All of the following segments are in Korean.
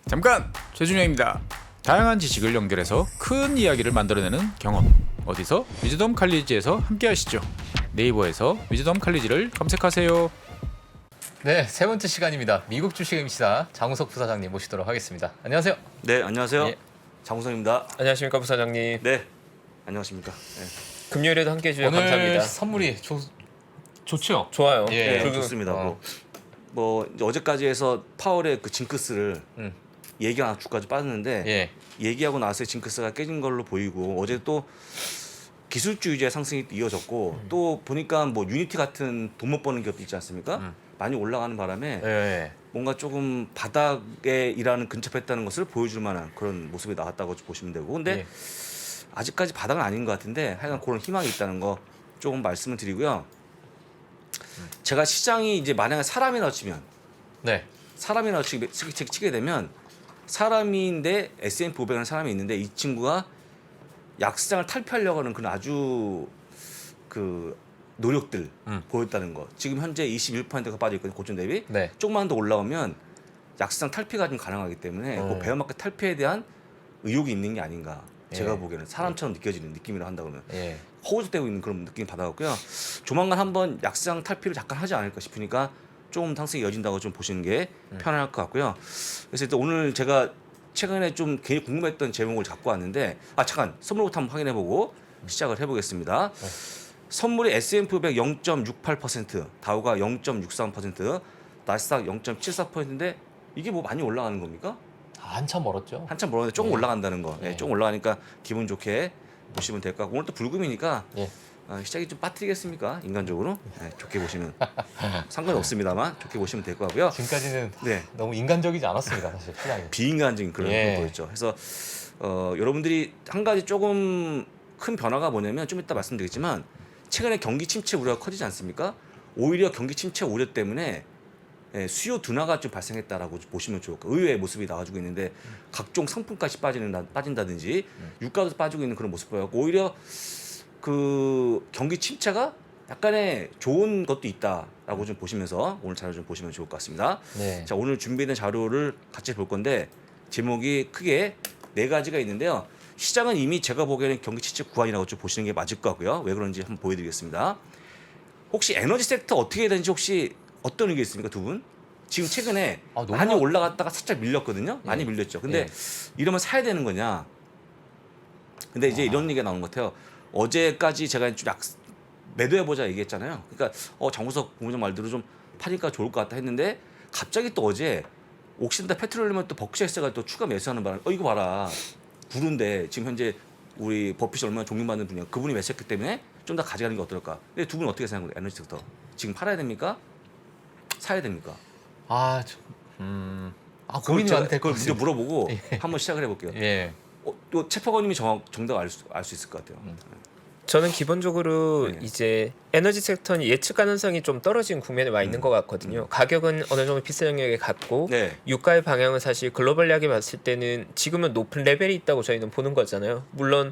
잠깐! 최준영입니다. 다양한 지식을 연결해서 큰 이야기를 만들어내는 경험. 어디서? 위즈덤 칼리지에서 함께 하시죠. 네이버에서 위즈덤 칼리지를 검색하세요. 네, 세 번째 시간입니다. 미국 주식 MC사 장우석 부사장님 모시도록 하겠습니다. 안녕하세요. 네, 안녕하세요. 예. 장우성입니다. 안녕하십니까 부사장님. 네, 안녕하십니까. 네, 금요일에도 함께해 주셔서 오늘 감사합니다. 선물이 좋죠? 좋아요. 예. 네, 좋습니다. 뭐 이제 어제까지 해서 파월의 그 징크스를 얘기하고 주까지 빠졌는데 예. 얘기하고 나서 징크스가 깨진 걸로 보이고 어제 또 기술주의자의 상승이 이어졌고 또 보니까 뭐 유니티 같은 돈 못 버는 기업도 있지 않습니까? 많이 올라가는 바람에 예. 뭔가 조금 바닥에 일하는 근접했다는 것을 보여줄 만한 그런 모습이 나왔다고 보시면 되고 근데 예. 아직까지 바닥은 아닌 것 같은데 하여간 그런 희망이 있다는 거 조금 말씀을 드리고요. 제가 시장이 이제 만약에 사람이나 치면 네. 사람이나 치게 되면 사람인데 S&P 500이라는 사람이 있는데 이 친구가 약시장을 탈피하려고 하는 그런 아주 그 노력들 보였다는 거. 지금 현재 21%가 빠져 있거든요. 고점 대비. 네. 조금만 더 올라오면 약시장 탈피가 좀 가능하기 때문에 그 베어마켓 탈피에 대한 의욕이 있는 게 아닌가. 제가 예. 보기에는 사람처럼 느껴지는 느낌이라 한다 그러면 예. 허우적대고 있는 그런 느낌이 받아갖고요. 조만간 한번 약시장 탈피를 잠깐 하지 않을까 싶으니까 조금 상승이 이어진다고 좀 보시는 게 편할 것 같고요. 그래서 일단 오늘 제가 최근에 좀 괜히 궁금했던 제목을 갖고 왔는데 잠깐 선물부터 한번 확인해보고 시작을 해보겠습니다. 선물이 S&P 500 0.68%, 다우가 0.63%, 나스닥 0.74%인데 이게 뭐 많이 올라가는 겁니까? 한참 멀었죠. 한참 멀었는데 조금 올라간다는 거. 네. 조금 올라가니까 기분 좋게 보시면 될 것 같고 오늘 또 불금이니까 예. 시작이 좀 빠뜨리겠습니까? 인간적으로 좋게 보시면 상관이 없습니다만 좋게 보시면 될 것 같고요. 지금까지는 네. 너무 인간적이지 않았습니다, 사실 시장이. 비인간적인 그런 예. 거 보였죠. 그래서 여러분들이 한 가지 조금 큰 변화가 뭐냐면 좀 이따 말씀드리겠지만 최근에 경기 침체 우려가 커지지 않습니까? 오히려 경기 침체 우려 때문에 수요 둔화가 좀 발생했다라고 보시면 좋을 거예요. 의외의 모습이 나와주고 있는데 각종 상품까지 빠진다든지 유가도 빠지고 있는 그런 모습 보였고 오히려 그 경기 침체가 약간의 좋은 것도 있다라고 좀 보시면서 오늘 자료 좀 보시면 좋을 것 같습니다. 네. 자, 오늘 준비된 자료를 같이 볼 건데 제목이 크게 네 가지가 있는데요. 시장은 이미 제가 보기에는 경기 침체 구간이라고 좀 보시는 게 맞을 것 같고요. 왜 그런지 한번 보여드리겠습니다. 혹시 에너지 섹터 어떻게 되는지 혹시 어떤 의견 있습니까, 두 분? 지금 최근에 너무 많이 올라갔다가 살짝 밀렸거든요. 많이 예. 밀렸죠. 근데 예. 이러면 사야 되는 거냐? 근데 이제 이런 얘기가 나오는 것 같아요. 어제까지 제가 좀 매도해보자 얘기했잖아요. 그러니까 장우석 본부장 말대로 좀 파니까 좋을 것 같다 했는데 갑자기 또 어제 옥시den탈 페트롤리엄 또 벅시에스가 또 추가 매수하는 바람에 이거 봐라. 구른데 지금 현재 우리 버핏이 얼마나 존경받는 분이야. 그분이 매수했기 때문에 좀 더 가져가는 게 어떨까. 근데 두 분은 어떻게 생각해요? 에너지 섹터. 지금 팔아야 됩니까? 사야 됩니까? 고민이 제가 많을 것 그걸 먼저 같습니다. 물어보고 한번 시작을 해볼게요. 예. 또 채퍼거님이 정답 알 수 있을 것 같아요. 저는 기본적으로 네. 이제 에너지 섹터는 예측 가능성이 좀 떨어진 국면에 와 있는 것 같거든요. 가격은 어느 정도 비싼 영역에 갔고 네. 유가의 방향은 사실 글로벌하게 봤을 때는 지금은 높은 레벨이 있다고 저희는 보는 거잖아요. 물론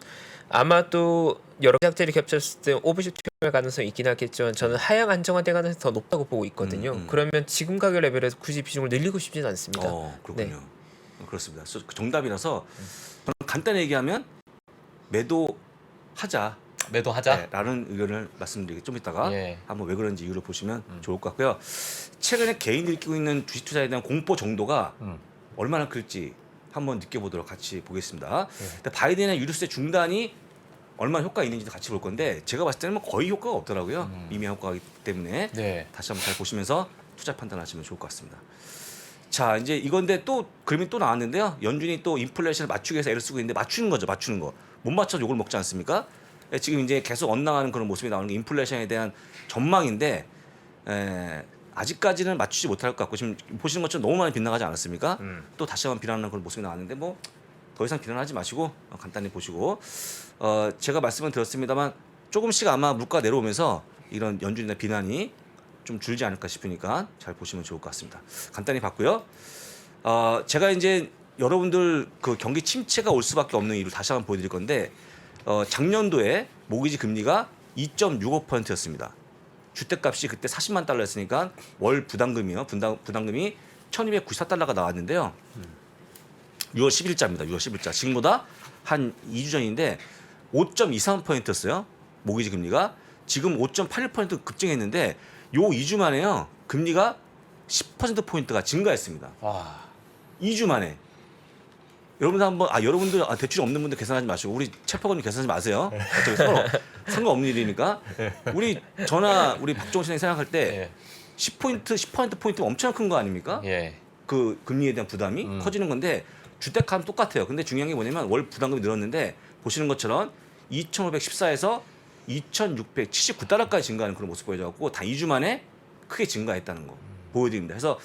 아마도 여러 작들이 겹쳤을 때 오버슈팅할 가능성이 있긴 하겠지만 저는 하향 안정화될 가능성이 더 높다고 보고 있거든요. 그러면 지금 가격 레벨에서 굳이 비중을 늘리고 싶지는 않습니다. 그렇군요. 그렇습니다. 그 정답이라서 저는 간단히 얘기하면 매도하자. 매도하자. 라는 의견을 말씀드리겠 좀 이따가 예. 한번 왜 그런지 이유를 보시면 좋을 것 같고요. 최근에 개인들이 끼고 있는 주식 투자에 대한 공포 정도가 얼마나 클지 한번 느껴보도록 같이 보겠습니다. 근데 바이든의 유류세 중단이 얼마나 효과가 있는지도 같이 볼 건데 제가 봤을 때는 뭐 거의 효과가 없더라고요. 미미한 효과이기 때문에 네. 다시 한번 잘 보시면서 투자 판단하시면 좋을 것 같습니다. 자, 이제 이건데 또 그림이 또 나왔는데요. 연준이 또 인플레이션을 맞추기 위해서 애를 쓰고 있는데 맞추는 거죠. 맞추는 거. 못 맞춰서 욕을 먹지 않습니까? 지금 이제 계속 엇나가는 그런 모습이 나오는 게 인플레이션에 대한 전망인데 아직까지는 맞추지 못할 것 같고 지금 보시는 것처럼 너무 많이 빗나가지 않았습니까? 또 다시 한번 비난하는 그런 모습이 나왔는데 뭐 더 이상 비난하지 마시고 간단히 보시고 제가 말씀을 드렸습니다만 조금씩 아마 물가 내려오면서 이런 연준이나 비난이 좀 줄지 않을까 싶으니까 잘 보시면 좋을 것 같습니다. 간단히 봤고요. 제가 이제 여러분들 그 경기 침체가 올 수밖에 없는 이유를 다시 한번 보여드릴 건데 작년도에 모기지 금리가 2.65%였습니다. 주택값이 그때 40만 달러였으니까 월 부담금이요. 부담금이 1,294달러가 나왔는데요. 6월 10일자입니다. 6월 10일자. 지금보다 한 2주 전인데 5.23%였어요. 모기지 금리가. 지금 5.81% 급증했는데 요 2주 만에요. 금리가 10%포인트가 증가했습니다. 와. 2주 만에. 여러분들 한번 여러분들 대출이 없는 분들 계산하지 마시고 우리 채파원님 계산하지 마세요. 어차피 상관없는 일이니까. 우리 박종원 선생님 생각할 때 예. 10% 포인트 엄청 큰 거 아닙니까? 예. 그 금리에 대한 부담이 커지는 건데 주택하면 똑같아요. 근데 중요한 게 뭐냐면 월 부담금이 늘었는데 보시는 것처럼 2,514에서 2,679달러까지 증가하는 그런 모습 보여져갖고 다 2주 만에 크게 증가했다는 거 보여드립니다. 그래서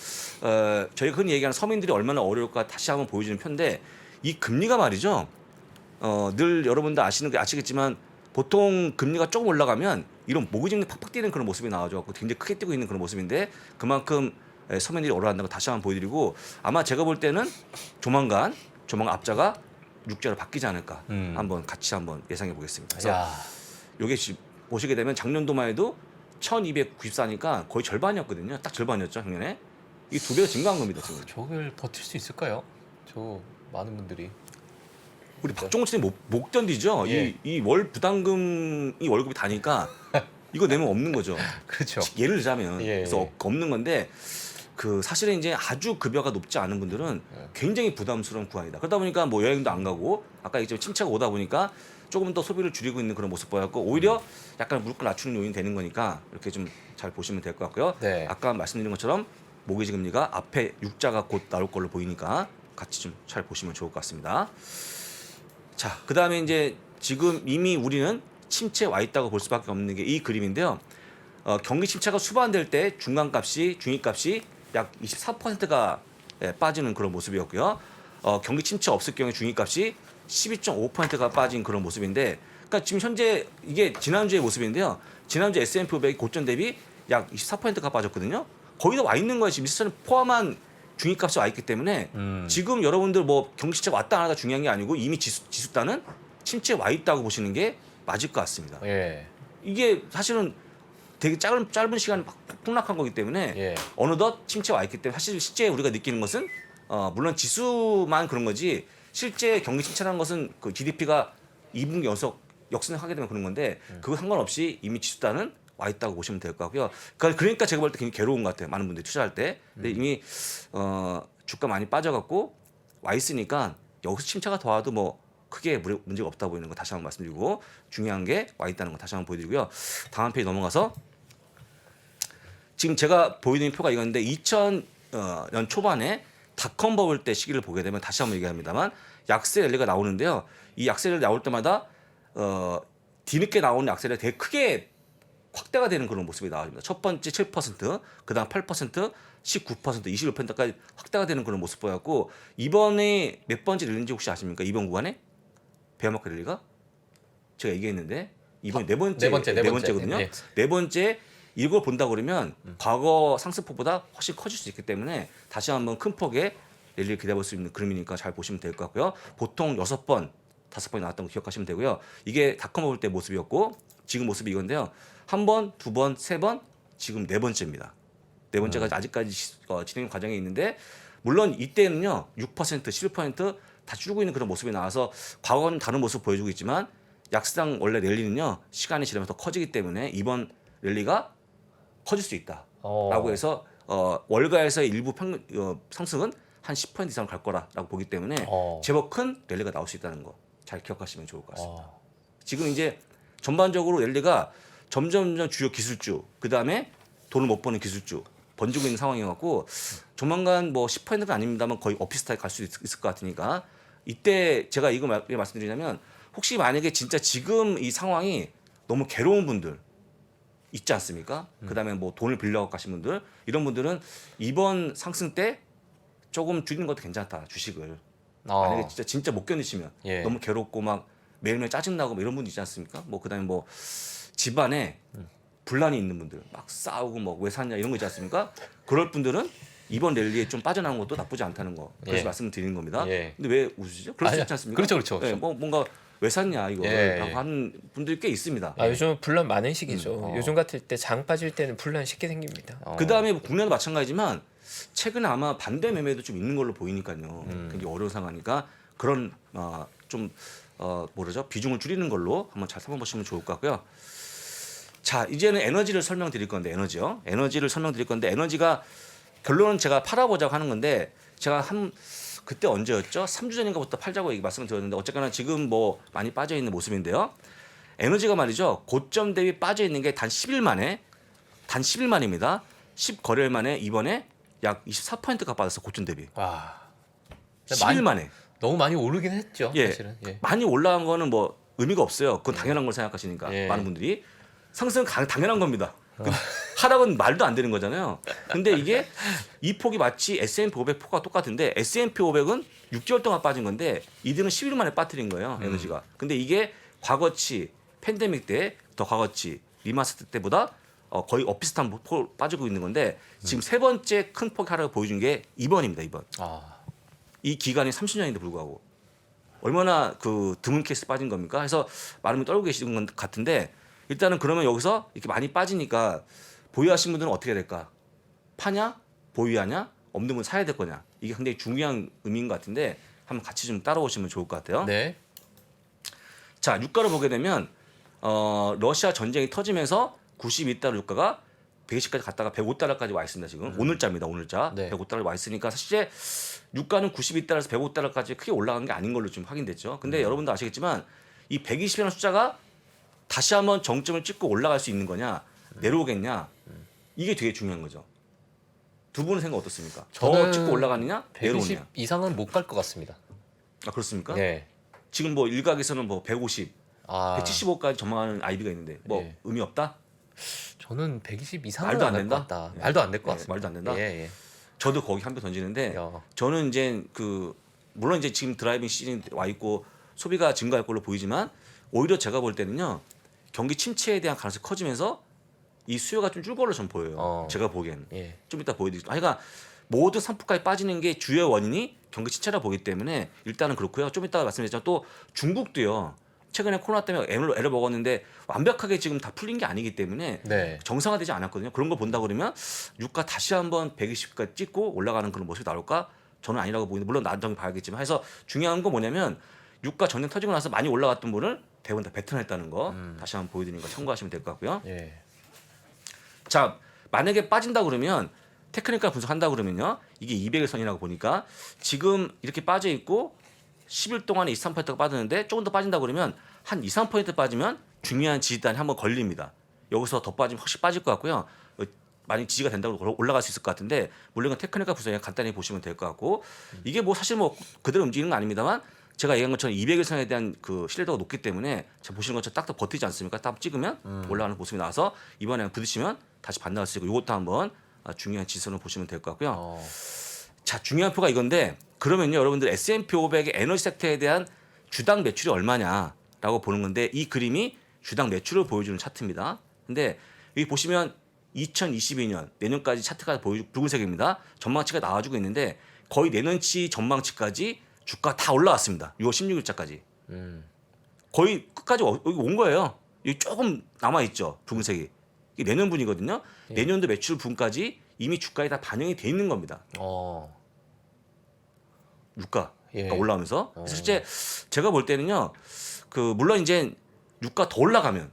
저희가 흔히 얘기하는 서민들이 얼마나 어려울까 다시 한번 보여주는 편인데 이 금리가 말이죠. 늘 여러분들 아시겠지만 보통 금리가 조금 올라가면 이런 모기지금리 팍팍 뛰는 그런 모습이 나와줘갖고 굉장히 크게 뛰고 있는 그런 모습인데 그만큼 서민들이 어려워한다는 거 다시 한번 보여드리고 아마 제가 볼 때는 조만간 앞자가 6자로 바뀌지 않을까 한번 같이 한번 예상해 보겠습니다. 그래서 야. 요게 보시게 되면 작년도만 해도 1294니까 거의 절반이었거든요. 딱 절반이었죠, 작년에. 이 2배가 증가한 겁니다, 지금. 저걸 버틸 수 있을까요? 저 많은 분들이. 우리 박종원 선생님 못 견디죠? 예. 이 월 부담금이 월급이 다니까 이거 내면 없는 거죠. 그렇죠. 예를 들자면 예, 그래서 예. 없는 건데 사실은 이제 아주 급여가 높지 않은 분들은 굉장히 부담스러운 구간이다. 그러다 보니까 뭐 여행도 안 가고 아까 얘기했지만 침체가 오다 보니까 조금 더 소비를 줄이고 있는 그런 모습 보였고 오히려 약간 물가 낮추는 요인이 되는 거니까 이렇게 좀 잘 보시면 될 것 같고요. 네. 아까 말씀드린 것처럼 모기지 금리가 앞에 6자가 곧 나올 걸로 보이니까 같이 좀 잘 보시면 좋을 것 같습니다. 자, 그다음에 이제 지금 이미 우리는 침체에 와 있다고 볼 수밖에 없는 게 이 그림인데요. 경기 침체가 수반될 때 중간값이 중위값이 약 24%가 빠지는 그런 모습이었고요. 경기 침체 없을 경우에 중위값이 12.5%가 빠진 그런 모습인데, 그러니까 지금 현재 이게 지난주의 모습인데요. 지난주 S&P 500이 고점 대비 약 24%가 빠졌거든요. 거의 다 와 있는 거예요. 지금 미스터는 포함한 중위값이 와 있기 때문에 지금 여러분들 뭐 경기 침체가 왔다 안 왔다 중요한 게 아니고 이미 지수단은 침체에 와 있다고 보시는 게 맞을 것 같습니다. 예. 이게 사실은 되게 짧은 시간에 폭락한 거기 때문에 예. 어느덧 침체 와 있기 때문에 사실 실제 우리가 느끼는 것은 물론 지수만 그런 거지 실제 경기 침체라는 것은 그 GDP가 2분기 연속 역순하게 되면 그런 건데 그거 상관없이 이미 지수단은 와 있다고 보시면 될 것 같고요. 그러니까 제가 볼 때 굉장히 괴로운 것 같아요. 많은 분들이 투자할 때. 근데 이미 주가 많이 빠져갖고 와 있으니까 여기서 침체가 더 와도 뭐 크게 문제가 없다 보이는 거 다시 한번 말씀드리고 중요한 게 와 있다는 거 다시 한번 보여드리고요. 다음 페이지 넘어가서 지금 제가 보여드리는 표가 이건데 2000년 초반에 닷컴 버블 때 시기를 보게 되면 다시 한번 얘기합니다만 약세 랠리가 나오는데요. 이 약세 랠리 나올 때마다 뒤늦게 나오는 약세 랠리 되게 크게 확대가 되는 그런 모습이 나옵니다. 첫 번째 7%, 그다음 8%, 19%, 26%까지 확대가 되는 그런 모습 보였고 이번에 몇 번째 랠리인지 혹시 아십니까? 이번 구간에 베어마켓 랠리가 제가 얘기했는데 이번이 네 번째거든요. 네. 네 번째 이걸 본다 그러면 과거 상승폭보다 훨씬 커질 수 있기 때문에 다시 한번 큰 폭의 랠리를 기대해볼 수 있는 그림이니까 잘 보시면 될 것 같고요. 보통 6번, 5번이 나왔던 거 기억하시면 되고요. 이게 닷컴 버블 때 모습이었고 지금 모습이 이건데요. 한 번, 두 번, 세 번, 지금 네 번째입니다. 네 번째가 아직까지 진행 과정에 있는데 물론 이때는요 6%, 11%다 줄고 있는 그런 모습이 나와서 과거는 다른 모습 보여주고 있지만 약세당 원래 랠리는요 시간이 지나면서 더 커지기 때문에 이번 랠리가 커질 수 있다라고 해서 월가에서의 일부 상승은 한 10% 이상 갈 거라고 보기 때문에 제법 큰 랠리가 나올 수 있다는 거 잘 기억하시면 좋을 것 같습니다. 지금 이제 전반적으로 랠리가 점점 주요 기술주 그 다음에 돈을 못 버는 기술주 번지고 있는 상황이어갖고 조만간 뭐 10%는 아닙니다만 거의 오피스타에 갈 수 있을 것 같으니까 이때 제가 이거 말씀드리냐면 혹시 만약에 진짜 지금 이 상황이 너무 괴로운 분들 있지 않습니까? 그 다음에 뭐 돈을 빌려 가신 분들 이런 분들은 이번 상승 때 조금 줄이는 것도 괜찮다 주식을 만약에 진짜 못 견디시면 예. 너무 괴롭고 막 매일매일 짜증나고 뭐 이런 분들 있지 않습니까? 뭐 그다음에 뭐 집안에 분란이 있는 분들 막 싸우고 뭐 왜 샀냐 이런 거 있지 않습니까? 그럴 분들은 이번 랠리에 좀 빠져나온 것도 나쁘지 않다는 거 그래서 예. 말씀드리는 겁니다. 예. 근데 왜 웃으시죠? 그럴 수 있지 않습니까? 그렇죠. 네, 뭐 뭔가 왜 샀냐 이거 예. 라고 하는 분들이 꽤 있습니다. 요즘 분란 많은 시기죠. 요즘 같을 때 장 빠질 때는 분란 쉽게 생깁니다. 그 다음에 국내도 마찬가지지만 최근에 아마 반대 매매도 좀 있는 걸로 보이니까요. 굉장히 어려운 상황이니까 그런 뭐라죠? 비중을 줄이는 걸로 한번 잘 살펴보시면 좋을 것 같고요. 자, 이제는 에너지를 설명드릴 건데 에너지를 설명드릴 건데 에너지가 결론은 제가 팔아보자고 하는 건데 제가 그때 언제였죠? 3주 전인가부터 팔자고 말씀을 드렸는데 어쨌거나 지금 뭐 많이 빠져 있는 모습인데요. 에너지가 말이죠. 고점 대비 빠져 있는 게 단 10일 만입니다. 10거래일 만에 이번에 약 24%가 빠졌어. 고점 대비. 와. 10일 만에. 너무 많이 오르긴 했죠. 예. 사실은. 예. 많이 올라간 거는 뭐 의미가 없어요. 그건 당연한 걸 생각하시니까 예. 많은 분들이 상승은 당연한 겁니다. 하락은 말도 안 되는 거잖아요. 근데 이게 이 폭이 마치 S&P 500 폭과 똑같은데 S&P 500은 6개월 동안 빠진 건데 이들은 11일 만에 빠뜨린 거예요. 에너지가. 근데 이게 과거치 팬데믹 때 더 과거치 리마스터 때보다 거의 비슷한 폭을 빠지고 있는 건데 지금 세 번째 큰 폭 하락을 보여준 게 이번입니다. 이번. 아. 이 기간이 30년인데 불구하고 얼마나 그 드문 케이스 빠진 겁니까? 해서 많은 분이 떨고 계시는 것 같은데 일단은 그러면 여기서 이렇게 많이 빠지니까 보유하신 분들은 어떻게 될까? 파냐? 보유하냐? 없는 분 사야 될 거냐? 이게 굉장히 중요한 의미인 것 같은데 한번 같이 좀 따라오시면 좋을 것 같아요. 네. 자, 유가를 보게 되면 러시아 전쟁이 터지면서 92달러 유가가 120까지 갔다가 105달러까지 와 있습니다. 지금 오늘자입니다. 오늘자. 네. 105달러 와 있으니까 사실 유가는 92달러에서 105달러까지 크게 올라간 게 아닌 걸로 지금 확인됐죠. 근데 여러분도 아시겠지만 이 120이라는 숫자가 다시 한번 정점을 찍고 올라갈 수 있는 거냐 내려오겠냐 이게 되게 중요한 거죠. 두 분은 생각 어떻습니까? 더 저는 찍고 올라가느냐 120 내려오느냐? 이상은 못 갈 것 같습니다. 아 그렇습니까? 네. 지금 뭐 일각에서는 뭐 150, 아. 175까지 전망하는 아이디가 있는데 뭐 예. 의미 없다? 저는 120 이상은 말도 안 안될 것 된다? 같다. 예. 말도 안 될 것 예, 같습니다. 말도 안 된다? 예, 저도 거기 한 표 던지는데 예. 야. 저는 이제 물론 이제 지금 드라이빙 시즌 와 있고 소비가 증가할 걸로 보이지만 오히려 제가 볼 때는요 경기 침체에 대한 가능성이 커지면서 이 수요가 좀 줄 걸로 전 보여요. 제가 보기에는 예. 좀 이따 보여드리겠습니다. 그러니까 모든 상품가에 빠지는 게 주요 원인이 경기 침체라 보기 때문에 일단은 그렇고요. 좀 이따가 말씀드렸지만 또 중국도요. 최근에 코로나 때문에 애를 먹었는데 완벽하게 지금 다 풀린 게 아니기 때문에 네. 정상화되지 않았거든요. 그런 걸 본다 그러면 유가 다시 한번 120까지 찍고 올라가는 그런 모습이 나올까? 저는 아니라고 보이는데 물론 나중에 봐야겠지만 해서 중요한 건 뭐냐면 유가 전쟁 터지고 나서 많이 올라갔던 분을 대부분 다 뱉어냈다는 거 다시 한번 보여드리는 거 참고하시면 될 것 같고요. 예. 자 만약에 빠진다 그러면 테크니컬 분석한다 그러면요 이게 200일 선이라고 보니까 지금 이렇게 빠져 있고 10일 동안에 23%가 빠졌는데 조금 더 빠진다 그러면 한 2, 3% 빠지면 중요한 지지단이 한번 걸립니다. 여기서 더 빠지면 훨씬 빠질 것 같고요. 많이 지지가 된다고 올라갈 수 있을 것 같은데 물론 테크니컬 분석에 간단히 보시면 될 것 같고 이게 뭐 사실 뭐 그대로 움직이는 건 아닙니다만 제가 얘기한 것처럼 200일 선에 대한 그 신뢰도가 높기 때문에 제가 보시는 것처럼 딱딱 버티지 않습니까? 딱 찍으면 올라가는 모습이 나와서 이번에 부딪히면 다시 반등할 수 있고 이것도 한번 중요한 지선을 보시면 될 것 같고요. 자 중요한 표가 이건데 그러면요 여러분들 S&P 500의 에너지 섹터에 대한 주당 매출이 얼마냐라고 보는 건데 이 그림이 주당 매출을 보여주는 차트입니다. 근데 여기 보시면 2022년 내년까지 차트가 붉은색입니다. 전망치가 나와주고 있는데 거의 내년치 전망치까지 주가 다 올라왔습니다. 6월 16일자까지 거의 끝까지 여기 온 거예요. 여기 조금 남아 있죠 붉은색이. 이게 내년분이거든요. 내년도 매출 분까지 이미 주가에 다 반영이 돼 있는 겁니다. 유가가 예. 올라오면서 실제 제가 볼 때는요. 물론 이제 유가 더 올라가면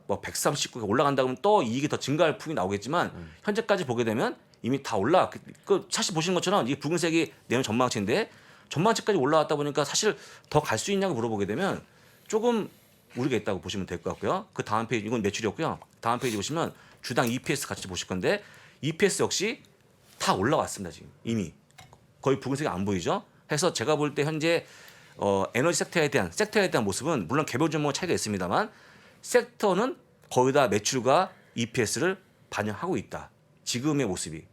뭐 139가 올라간다 그러면 또 이익이 더 증가할 품이 나오겠지만 현재까지 보게 되면 이미 다 사실 보시는 것처럼 이 붉은색이 내년 전망치인데 전망치까지 올라왔다 보니까 사실 더 갈 수 있냐고 물어보게 되면 조금 우리가 있다고 보시면 될 것 같고요. 그 다음 페이지 이건 매출이었고요. 다음 페이지 보시면 주당 EPS 같이 보실 건데 EPS 역시 다 올라왔습니다. 지금 이미 거의 붉은색이 안 보이죠. 해서 제가 볼 때 현재 에너지 섹터에 대한 모습은 물론 개별 종목 차이가 있습니다만 섹터는 거의 다 매출과 EPS를 반영하고 있다. 지금의 모습이.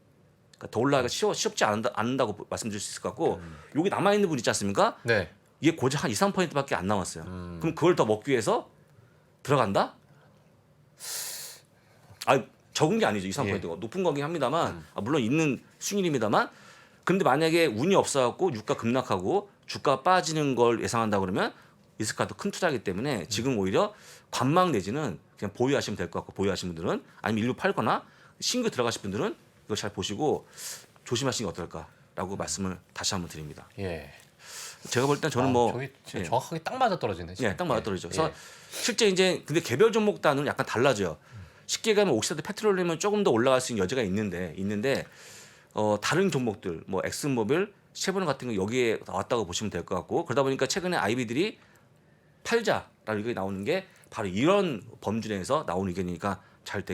그러니까 더 올라가기가 쉽지 않는다고 말씀드릴 수 있을 것 같고 여기 남아있는 분 있지 않습니까? 네. 이게 고작 한 2, 3%밖에 안 남았어요. 그럼 그걸 더 먹기 위해서 들어간다? 적은 게 아니죠. 2, 3%가. 높은 거긴 합니다만 물론 있는 수익입니다만 그런데 만약에 운이 없어갖고 유가 급락하고 주가 빠지는 걸 예상한다 그러면 리스크가 더 큰 투자이기 때문에 지금 오히려 관망 내지는 그냥 보유하시면 될 것 같고 보유하신 분들은 아니면 일부 팔거나 신규 들어가실 분들은 이걸 잘 보시고 조심하시는 게 어떨까라고 말씀을 다시 한번 드립니다. 예. 제가 볼 땐 저는 뭐 저기 진짜 예. 정확하게 딱 맞아 떨어지네. 지금. 예, 딱 맞아떨어지죠. 그래서 예. 실제 이제 근데 개별 종목 단은 약간 달라져요. 쉽게 가면 옥시다드 페트롤리움은 조금 더 올라갈 수 있는 여지가 있는데 다른 종목들 뭐 엑슨모빌, 쉐보론 같은 거 여기에 나왔다고 보시면 될 것 같고 그러다 보니까 최근에 IB들이 팔자라는 의견이 나오는 게 바로 이런 범주 내에서 나온 의견이니까 잘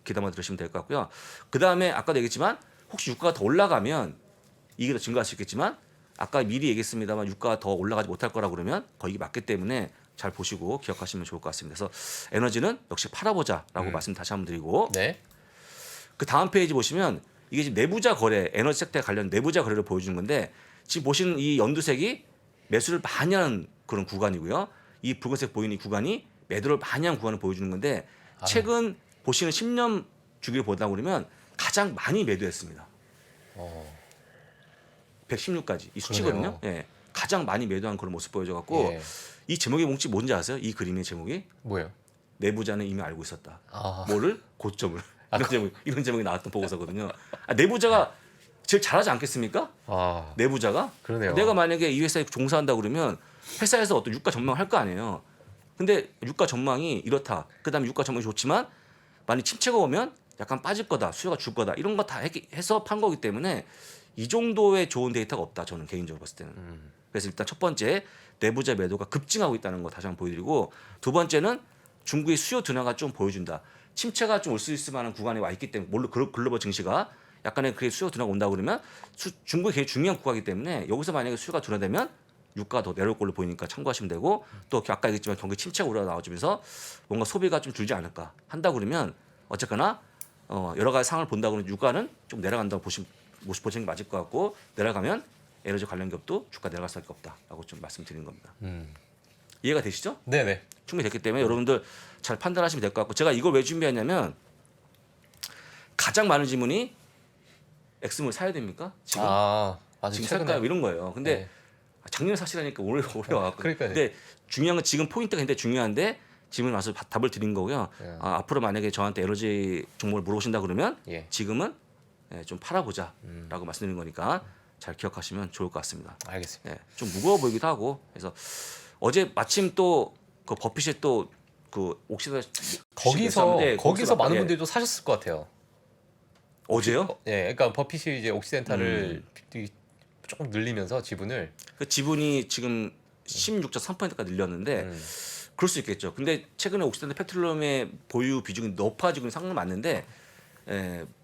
귀담아 들으시면 될 것 같고요. 그 다음에 아까도 얘기했지만 혹시 유가가 더 올라가면 이게 더 증가할 수 있겠지만 아까 미리 얘기했습니다만 유가가 더 올라가지 못할 거라 그러면 거의 맞기 때문에 잘 보시고 기억하시면 좋을 것 같습니다. 그래서 에너지는 역시 팔아보자라고 말씀 다시 한번 드리고 네. 그 다음 페이지 보시면 이게 지금 내부자 거래 에너지 섹터에 관련 내부자 거래를 보여주는 건데 지금 보시는 이 연두색이 매수를 많이 하는 그런 구간이고요. 이 붉은색 보이는 이 구간이 매도를 많이 한 구간을 보여주는 건데 최근 보시는 10년 주기를 보다 그러면 가장 많이 매도했습니다. 116까지 이 수치거든요. 예, 가장 많이 매도한 그런 모습 보여줘갖고 예. 이 제목이 뭔지 아세요? 이 그림의 제목이 뭐예요? 내부자는 이미 알고 있었다. 아. 뭐를? 고점을. 이런 제목이 나왔던 보고서거든요. 내부자가 제일 잘하지 않겠습니까? 아. 내부자가? 그러네요. 내가 만약에 이 회사에 종사한다 그러면 회사에서 어떤 유가 전망을 할 거 아니에요. 근데 유가 전망이 이렇다. 그다음에 유가 전망이 좋지만 만약 침체가 오면 약간 빠질 거다. 수요가 줄 거다. 이런 거 다 해서 판 거기 때문에 이 정도의 좋은 데이터가 없다. 저는 개인적으로 봤을 때는. 그래서 일단 첫 번째 내부자 매도가 급증하고 있다는 거 다시 한번 보여드리고 두 번째는 중국의 수요 둔화가 좀 보여준다. 침체가 좀 올 수 있을 만한 구간에 와 있기 때문에 물론 글로벌 증시가 약간의 그 수요 둔화가 온다 그러면 중국이 굉장히 중요한 국가이기 때문에 여기서 만약에 수요가 둔화되면 유가가 더 내려올 걸로 보이니까 참고하시면 되고 또 아까 얘기했지만 경기 침체가 우려가 나와주면서 뭔가 소비가 좀 줄지 않을까 한다 그러면 어쨌거나 여러 가지 상황을 본다 그러면 유가는 좀 내려간다고 보시는 게 맞을 것 같고 내려가면 에너지 관련 기업도 주가 내려갈 수밖에 없다라고 좀 말씀드리는 겁니다. 이해가 되시죠? 네네. 충분히 됐기 때문에 여러분들 잘 판단하시면 될 것 같고 제가 이걸 왜 준비했냐면 가장 많은 질문이 엑스몰 사야 됩니까? 지금 아, 맞아요. 지금 최근에. 살까요? 이런 거예요. 근데 네. 작년에 사시라니까 오래 와갖고. 그러니까요. 근데 중요한 건 지금 포인트가 굉장히 중요한데 지금 와서 답을 드린 거고요. 예. 앞으로 만약에 저한테 에너지 종목을 물어보신다 그러면 예. 지금은 좀 팔아보자라고 말씀드린 거니까 잘 기억하시면 좋을 것 같습니다. 알겠습니다. 예, 좀 무거워 보이기도 하고 그래서 어제 마침 또 그 버핏이 또 그 옥시다 거기서 많은 예. 분들이 또 사셨을 것 같아요. 어제요? 예, 그러니까 버핏이 이제 옥시덴탈을 조금 늘리면서 지분을 그 지분이 지금 16.3%까지 늘렸는데 그럴 수 있겠죠. 근데 최근에 옥시덴탈 페트롤리움의 보유 비중이 높아지고 있는 상황은 맞는데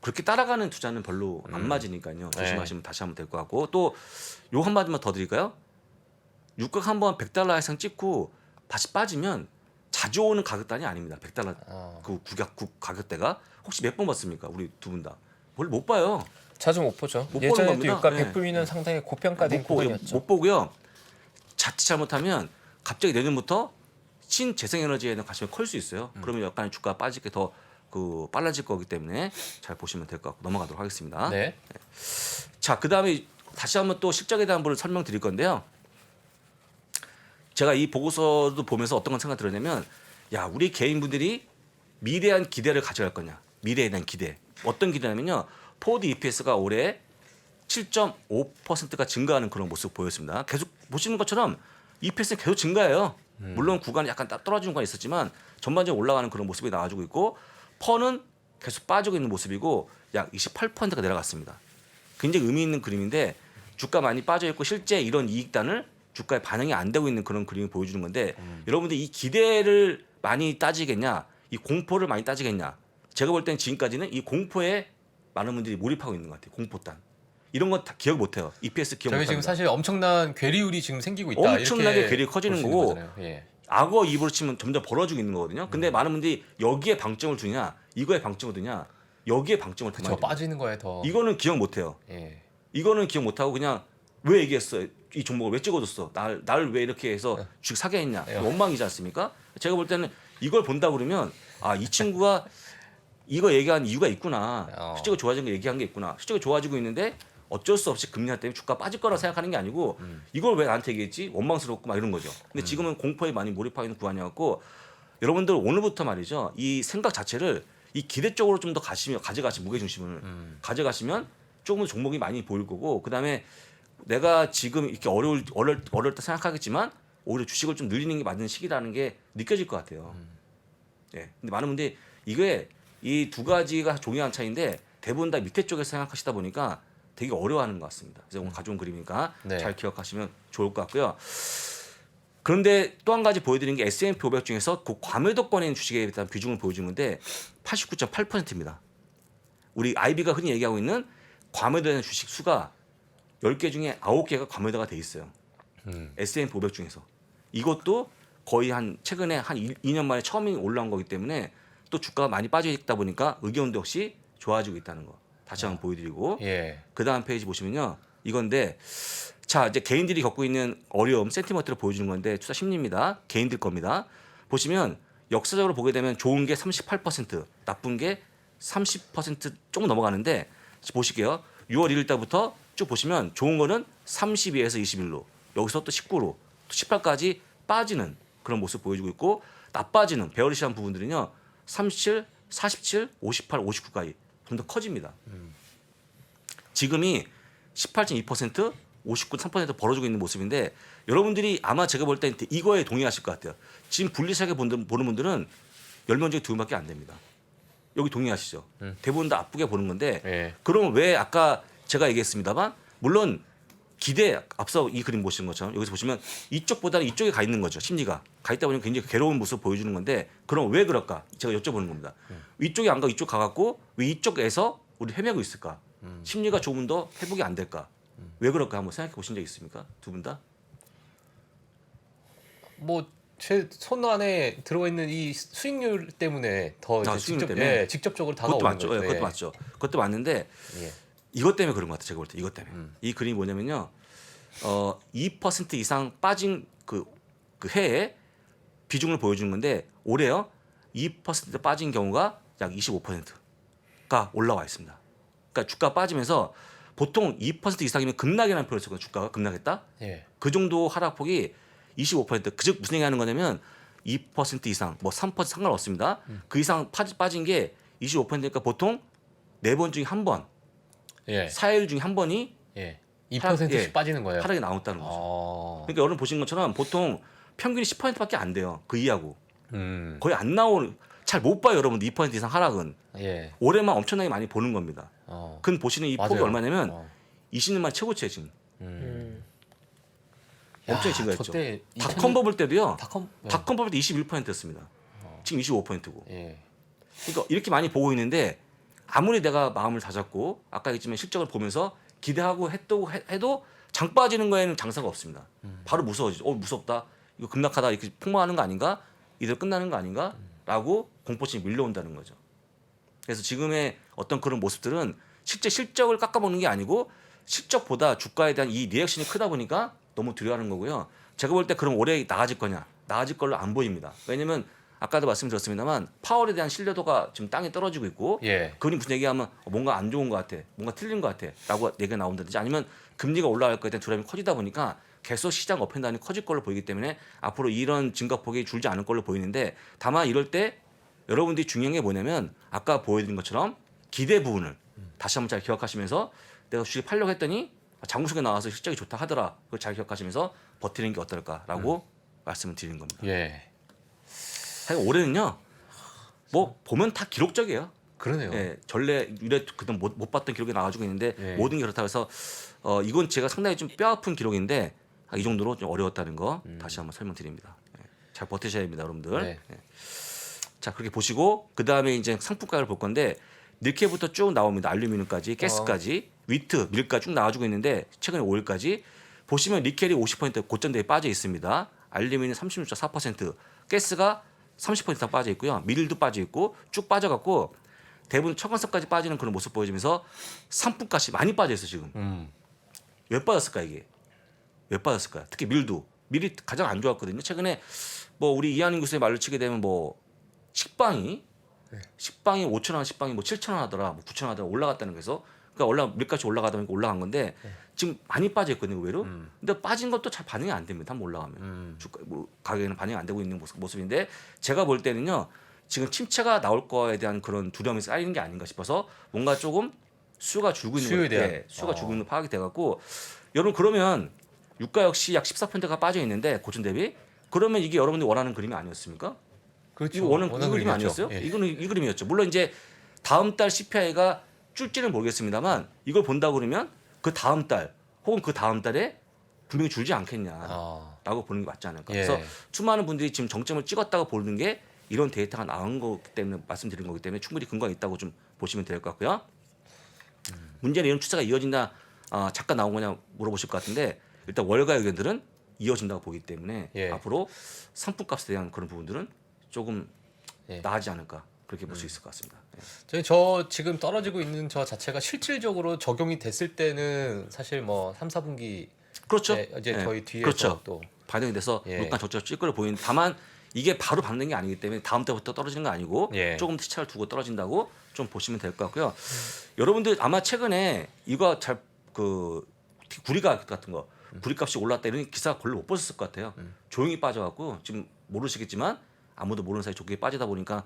그렇게 따라가는 투자는 별로 안 맞으니까요. 조심하시면 다시 한번 될 것 같고 또 요 한마디만 더 드릴까요? 유가가 한번 $100 이상 찍고 다시 빠지면 자주 오는 가격단이 아닙니다. $100 그 가격대가 혹시 몇 번 봤습니까? 우리 두 분 다. 원래 못 봐요. 자주 못 보죠. 못 보는 예전에도 겁니다. 유가 네. 100불 는 상당히 고평가된 구간이었죠. 못 보고요. 자칫 잘못하면 갑자기 내년부터 신재생에너지에는 관심이 클 수 있어요. 그러면 약간 주가 빠질 게 더 빨라질 거기 때문에 잘 보시면 될 것 같고 넘어가도록 하겠습니다. 네. 자, 그다음에 다시 한번 또 실적에 대한 부분을 설명드릴 건데요. 제가 이 보고서도 보면서 어떤 건 생각 들었냐면 야, 우리 개인분들이 미래한 기대를 가져갈 거냐. 미래에 대한 기대. 어떤 기대냐면요. 포워드 EPS가 올해 7.5%가 증가하는 그런 모습 보였습니다. 계속 보시는 것처럼 EPS는 계속 증가해요. 물론 구간이 약간 떨어지는 구간이 있었지만 전반적으로 올라가는 그런 모습이 나와주고 있고 퍼는 계속 빠지고 있는 모습이고 약 28%가 내려갔습니다. 굉장히 의미 있는 그림인데 주가 많이 빠져 있고 실제 이런 이익단을 주가에 반영이 안 되고 있는 그런 그림을 보여주는 건데 여러분들 이 기대를 많이 따지겠냐, 이 공포를 많이 따지겠냐. 제가 볼 땐 지금까지는 이 공포에 많은 분들이 몰입하고 있는 것 같아요. 공포단. 이런 거 다 기억 못해요. EPS 기억 저희 못합니다. 지금 사실 엄청난 괴리율이 지금 생기고 있다. 엄청나게 이렇게 괴리가 커지는 볼수 거고 있는 거잖아요. 예. 악어 입으로 치면 점점 벌어지고 있는 거거든요. 근데 많은 분들이 여기에 방점을 두냐, 이거에 방점을 두냐, 여기에 방점을 저 두냐. 빠지는 거에 더. 이거는 기억 못해요. 예. 이거는 기억 못하고 그냥 왜 얘기했어? 이 종목을 왜 찍어줬어? 날 왜 이렇게 해서 주식 사게 했냐? 원망이지 않습니까? 제가 볼 때는 이걸 본다 그러면 아, 이 친구가 이거 얘기한 이유가 있구나. 실적이 좋아진 거 얘기한 게 있구나. 실적이 좋아지고 있는데 어쩔 수 없이 금리 때문에 주가 빠질 거라 생각하는 게 아니고 이걸 왜 나한테 얘기했지? 원망스럽고 막 이런 거죠. 근데 지금은 공포에 많이 몰입하고 있는 구간이었고 여러분들 오늘부터 말이죠. 이 생각 자체를 이 기대 쪽으로 좀 더 가져가시 무게 중심을 가져가시면 조금 종목이 많이 보일 거고 그다음에 내가 지금 이렇게 어렵다 생각하겠지만 오히려 주식을 좀 늘리는 게 맞는 시기라는 게 느껴질 것 같아요. 예. 근데 많은 분들이 이게 이 두 가지가 종이한 차이인데 대부분 다 밑에 쪽에서 생각하시다 보니까 되게 어려워하는 것 같습니다. 그래서 오늘 가져온 그림이니까 네. 잘 기억하시면 좋을 것 같고요. 그런데 또 한 가지 보여드리는 게 S&P 500 중에서 그 과매도권에 있는 주식에 대한 비중을 보여주는데 89.8%입니다. 우리 IB가 흔히 얘기하고 있는 과매도되는 주식 수가 10개 중에 9개가 과매도가 돼 있어요. S&P 500 중에서. 이것도 거의 한 최근에 한 2년 만에 처음 올라온 거기 때문에 또 주가가 많이 빠져 있다 보니까 의견도 역시 좋아지고 있다는 거. 다시 한번 보여드리고 예. 그 다음 페이지 보시면요. 이건데 자 이제 개인들이 겪고 있는 어려움 센티먼트를 보여주는 건데 투자 심리입니다. 개인들 겁니다. 보시면 역사적으로 보게 되면 좋은 게 38% 나쁜 게 30% 조금 넘어가는데 보실게요. 6월 1일 달부터 쭉 보시면 좋은 거는 32에서 21로 여기서 또 19로 또 18까지 빠지는 그런 모습 보여주고 있고 나빠지는 베어리시한 부분들은요. 37, 47, 58, 59까지 좀 더 커집니다. 지금이 18.2%, 59.3% 벌어지고 있는 모습인데 여러분들이 아마 제가 볼 때 이거에 동의하실 것 같아요. 지금 분리차게 보는 분들은 10명 중에 2명밖에 안 됩니다. 여기 동의하시죠? 대부분 다 아프게 보는 건데 예. 그럼 왜 아까 제가 얘기했습니다만 물론 기대 앞서 이 그림 보시는 것처럼 여기서 보시면 이쪽보다는 이쪽에 가 있는 거죠. 심리가 가 있다 보니 굉장히 괴로운 모습 보여주는 건데 그럼 왜 그럴까? 제가 여쭤보는 겁니다. 이쪽이 안 가고 이쪽 가갖고 왜 이쪽에서 우리 헤매고 있을까? 심리가 조금 더 회복이 안 될까? 왜 그럴까? 한번 생각해 보신 적 있습니까? 두 분 다? 뭐 제 손 안에 들어가 있는 이 수익률 때문에 더 이제 수익률 직접 때문에? 예, 직접적으로 그것도 다가오는 맞죠. 거죠. 예, 그것도 맞죠. 그것도 맞는데 예. 이것 때문에 그런 것 같아요. 제가 볼 때 이것 때문에. 이 그림이 뭐냐면요. 2% 이상 빠진 그 해에 비중을 보여주는 건데 올해요. 2% 빠진 경우가 약 25%가 올라와 있습니다. 그러니까 주가 빠지면서 보통 2% 이상이면 급락이라는 표현을 쓰거든요. 주가가 급락했다. 예. 그 정도 하락폭이 25%. 그 즉 무슨 얘기하는 거냐면 2% 이상, 뭐 3% 상관없습니다. 그 이상 빠진 게 25%니까 보통 4번 중에 한 번, 예. 4일 중에 한 번이 예. 2%씩 예. 빠지는 거예요. 하락이 나왔다는 거죠. 그러니까 여러분 보신 것처럼 보통 평균이 10%밖에 안 돼요. 그 이하고 거의 안 나오는 잘 못 봐요. 여러분 2% 이상 하락은 예. 올해만 엄청나게 많이 보는 겁니다. 근 보시는 이 폭이 맞아요. 얼마냐면 어. 20년 만 최고치예요 지금. 엄청 야, 증가했죠. 저때 닷컴 버블 때도요. 닷컴 닷컴 버블 때 21%였습니다. 지금 25%고. 예. 그러니까 이렇게 많이 보고 있는데 아무리 내가 마음을 다잡고 아까 얘기했지만 실적을 보면서 기대하고 해도 장 빠지는 거에는 장사가 없습니다. 바로 무서워지죠. 무섭다. 이거 급락하다 이렇게 폭망하는 거 아닌가? 이대로 끝나는 거 아닌가? 라고 공포심이 밀려온다는 거죠. 그래서 지금의 어떤 그런 모습들은 실제 실적을 깎아먹는 게 아니고 실적보다 주가에 대한 이 리액션이 크다 보니까 너무 두려워하는 거고요. 제가 볼 때 그럼 올해 나아질 거냐? 나아질 걸로 안 보입니다. 왜냐면 아까도 말씀드렸습니다만 파월에 대한 신뢰도가 지금 땅에 떨어지고 있고 예. 그분이 무슨 얘기하면 뭔가 안 좋은 것 같아, 뭔가 틀린 것 같아 라고 얘기가 나온다든지 아니면 금리가 올라갈 거에 대한 두려움이 커지다 보니까 계속 시장 업앤다운이 커질 걸로 보이기 때문에 앞으로 이런 증가폭이 줄지 않을 걸로 보이는데 다만 이럴 때 여러분들이 중요한 게 뭐냐면 아까 보여드린 것처럼 기대 부분을 다시 한번 잘 기억하시면서 내가 주식 팔려고 했더니 장구석에 나와서 실적이 좋다 하더라. 그걸 잘 기억하시면서 버티는 게 어떨까라고 말씀을 드리는 겁니다. 예. 사실 올해는요. 뭐 보면 다 기록적이에요. 그러네요. 예, 전례 유례 그동 못 봤던 기록이 나와주고 있는데 예. 모든 게 그렇다고 해서 이건 제가 상당히 좀 뼈아픈 기록인데 이 정도로 좀 어려웠다는 거 다시 한번 설명드립니다. 예, 잘 버티셔야 됩니다, 여러분들. 네. 예. 자 그렇게 보시고 그 다음에 이제 상품가를 볼 건데 니켈부터 쭉 나옵니다. 알루미늄까지, 가스까지, 위트, 밀까지 쭉 나와주고 있는데 최근에 5일까지 보시면 니켈이 50% 고점대에 빠져 있습니다. 알루미늄 36.4%, 가스가 30% 이상 빠져 있고요. 밀도 빠져 있고 쭉 빠져갖고 대부분 청간석까지 빠지는 그런 모습 보여주면서 상품값이 많이 빠져 있어 지금. 왜 빠졌을까 이게? 왜 빠졌을까요? 특히 밀이 가장 안 좋았거든요. 최근에 뭐 우리 이한인 교수의 말로 치게 되면 뭐 식빵이 5,000원, 식빵이 뭐 7,000원 하더라, 뭐 9,000원 하더라 올라갔다는 거에서 그러니까 밀값이 올라가다 보니까 올라간 건데 지금 많이 빠져 있거든요 의외로. 근데 빠진 것도 잘 반응이 안 됩니다. 한번 올라가면 주가 뭐 가격에는 반응이 안 되고 있는 모습인데 제가 볼 때는요 지금 침체가 나올 거에 대한 그런 두려움이 쌓이는 게 아닌가 싶어서 뭔가 조금 수요가 줄고 있는 수요에 거 대한. 수요가 줄고 있는 파악이 돼갖고 여러분 그러면 유가 역시 약 14%가 빠져 있는데 고점 대비 그러면 이게 여러분들이 원하는 그림이 아니었습니까? 그렇죠. 이거 원하는 이 그림이 그림이었죠. 아니었어요? 예. 이거는 이 그림이었죠. 물론 이제 다음 달 CPI가 줄지는 모르겠습니다만 이걸 본다 그러면 그 다음 달 혹은 그 다음 달에 분명히 줄지 않겠냐라고 아, 보는 게 맞지 않을까. 예. 그래서 수많은 분들이 지금 정점을 찍었다고 보는 게 이런 데이터가 나온 거기 때문에 말씀드린 거기 때문에 충분히 근거가 있다고 좀 보시면 될 것 같고요. 문제는 이런 추세가 이어진다 잠깐 나온 거냐 물어보실 것 같은데 일단 월가 의견들은 이어진다고 보기 때문에 예. 앞으로 상품값에 대한 그런 부분들은 조금 예. 나아지지 않을까 그렇게 볼 수 있을 것 같습니다. 예. 저 지금 떨어지고 있는 저 자체가 실질적으로 적용이 됐을 때는 사실 뭐 3, 4분기 그렇죠. 이제 예. 저희 뒤에서 그렇죠. 또 반영이 돼서 예. 물가 적자가 찔거려 보이는 다만 이게 바로 받는 게 아니기 때문에 다음 때부터 떨어지는 거 아니고 예. 조금 시차를 두고 떨어진다고 좀 보시면 될 것 같고요. 여러분들 아마 최근에 이거 잘 그 구리가 같은 거 구리값이 올랐다 이런 기사 별로 못 보셨을 것 같아요. 조용히 빠져갖고 지금 모르시겠지만 아무도 모르는 사이 조용히 빠지다 보니까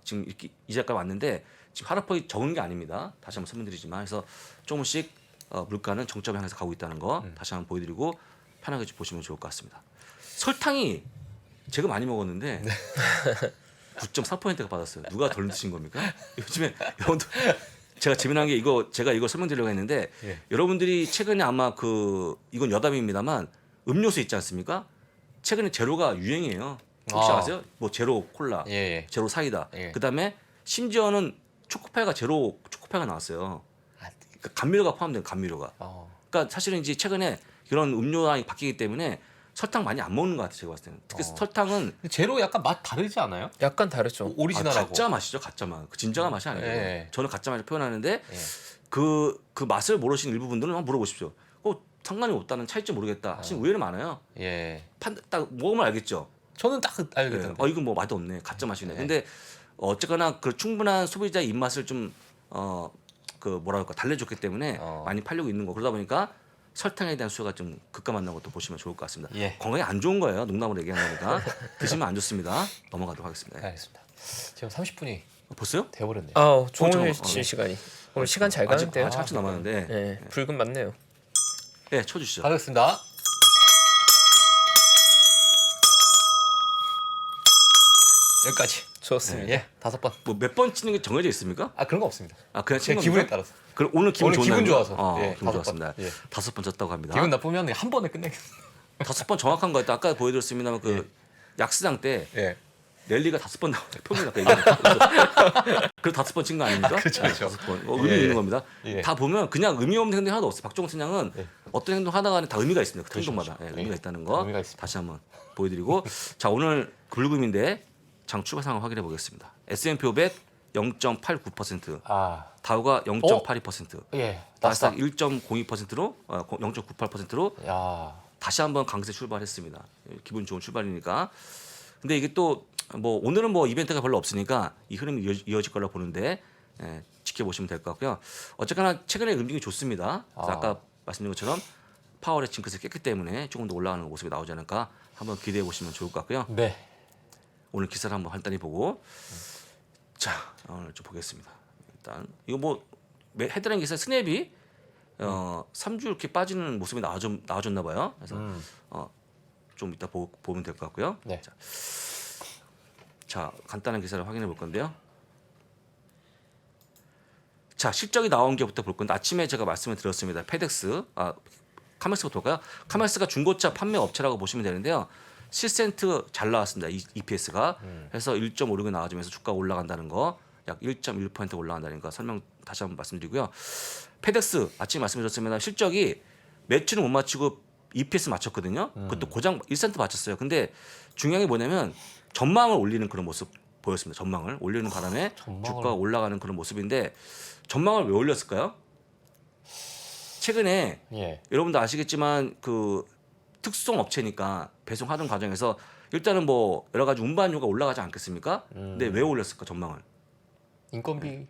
지금 이렇게 이 자리까지 왔는데 지금 하락폭이 적은 게 아닙니다. 다시 한번 설명드리지만 그래서 조금씩 물가는 정점을 향해서 가고 있다는 거 다시 한번 보여드리고 편하게 좀 보시면 좋을 것 같습니다. 설탕이 제가 많이 먹었는데 9.4%가 받았어요. 누가 덜 드신 겁니까? 요즘에 여러분들 제가 재미난 게 제가 이거 설명드리려고 했는데 예. 여러분들이 최근에 아마 이건 여담입니다만 음료수 있지 않습니까? 최근에 제로가 유행이에요. 혹시 아. 아세요? 뭐 제로 콜라, 예, 예. 제로 사이다. 예. 그다음에 심지어는 초코파이가 제로 초코파이가 나왔어요. 아, 그러니까 감미료가 포함된 감미료가. 그러니까 사실은 이제 최근에 이런 음료량이 바뀌기 때문에 설탕 많이 안 먹는 것 같아요. 제가 봤을 때는. 특히 설탕은 근데 제로 약간 맛 다르지 않아요? 약간 다르죠. 오리지널하고. 가짜 맛이죠. 가짜 맛. 그 진정한 맛이 아니에요. 예. 저는 가짜 맛을 표현하는데 예. 그 맛을 모르시는 일부 분들은 한번 물어보십시오. 상관이 없다는 차이점 모르겠다 하시는 의외로 많아요. 예. 딱 먹으면 알겠죠. 저는 딱 예. 알거든요. 이건 뭐 맛 없네. 가짜 맛이네. 예. 근데 어쨌거나 그 충분한 소비자의 입맛을 좀 그 뭐라 할까 달래줬기 때문에 많이 팔리고 있는 거. 그러다 보니까 설탕에 대한 수요가 좀 급감한다는 것도 보시면 좋을 것 같습니다. 예. 건강에 안 좋은 거예요. 농담으로 얘기하는 거니까 드시면 안 좋습니다. 넘어가도록 하겠습니다. 예. 알겠습니다. 지금 30분이 보세요? 돼버렸네요. 아, 좋은 잠깐만. 시간이. 오늘 시간 잘 아직 가는데요. 한참 남았는데. 예, 붉은 맞네요. 예, 쳐주시죠. 가겠습니다. 여기까지. 좋습니다. 예, 5번. 뭐 몇 번 치는 게 정해져 있습니까? 그런 거 없습니다. 그냥 제 친 기분에 겁니까? 따라서. 그럼 오늘 기분 오늘 좋은 기분 날이요? 좋아서. 예, 기분 5번. 좋았습니다. 예. 5번 쳤다고 합니다. 기분 나쁘면 한 번에 끝내겠습니다. 5번 정확한 거였다. 아까 보여드렸습니다만 그 약수장 때 예. 랠리가 5번 나왔다. 평균 아까 얘기했죠. 그래서 5번 친 거 아닙니까? 그렇죠, 그렇죠. 5번. 의미 예. 있는 겁니다. 예. 다 보면 그냥 의미 없는 행동이 하나도 없어요. 박종훈 팀장은 예. 어떤 행동 하다가는 다 의미가 있습니다. 그 그렇죠, 행동마다 그렇죠. 예, 의미가 예. 있다는 거 의미가 있습니다. 다시 한번 보여드리고 자 오늘 불금인데 장 추가 상황 확인해 보겠습니다. S&P 500 0.89%, 아, 다우가 0.82%, 예. 나스닥 1.02%로 0.98%로 야, 다시 한번 강세 출발했습니다. 기분 좋은 출발이니까. 근데 이게 또 뭐 오늘은 뭐 이벤트가 별로 없으니까 이 흐름이 이어질 거라 보는데 지켜보시면 될 것 같고요. 어쨌거나 최근에 움직임이 좋습니다. 그래서 아까 말씀드린 것처럼 파월의 징크스가 깼기 때문에 조금 더 올라가는 모습이 나오지 않을까 한번 기대해 보시면 좋을 것 같고요. 네. 오늘 기사를 한번 간단히 보고 자 오늘 좀 보겠습니다. 일단 이거 뭐 헤드라인 기사 스냅이 3주 이렇게 빠지는 모습이 나와줬나 봐요. 그래서 좀 이따 보면 될 것 같고요. 네. 자 간단한 기사를 확인해 볼 건데요. 자 실적이 나온 게부터 볼 건데 아침에 제가 말씀을 드렸습니다. 페덱스 카멜스부터 볼까요? 카멜스가 중고차 판매 업체라고 보시면 되는데요. 7센트 잘 나왔습니다. EPS가 해서 1.56이 나와주면서 주가가 올라간다는 거, 약 1.1% 올라간다는 거 설명 다시 한번 말씀드리고요. 페덱스 아침에 말씀드렸습니다. 실적이 매출은 못 맞추고 EPS 맞췄거든요. 그것도 고장 1센트 맞췄어요. 근데 중요한 게 뭐냐면 전망을 올리는 그런 모습 보였습니다. 전망을 올리는 바람에 주가가 올라가는 그런 모습인데 전망을 왜 올렸을까요? 최근에 예. 여러분도 아시겠지만 그 특수성 업체니까 배송하던 과정에서 일단은 뭐 여러 가지 운반료가 올라가지 않겠습니까? 근데 왜 올렸을까 전망을? 인건비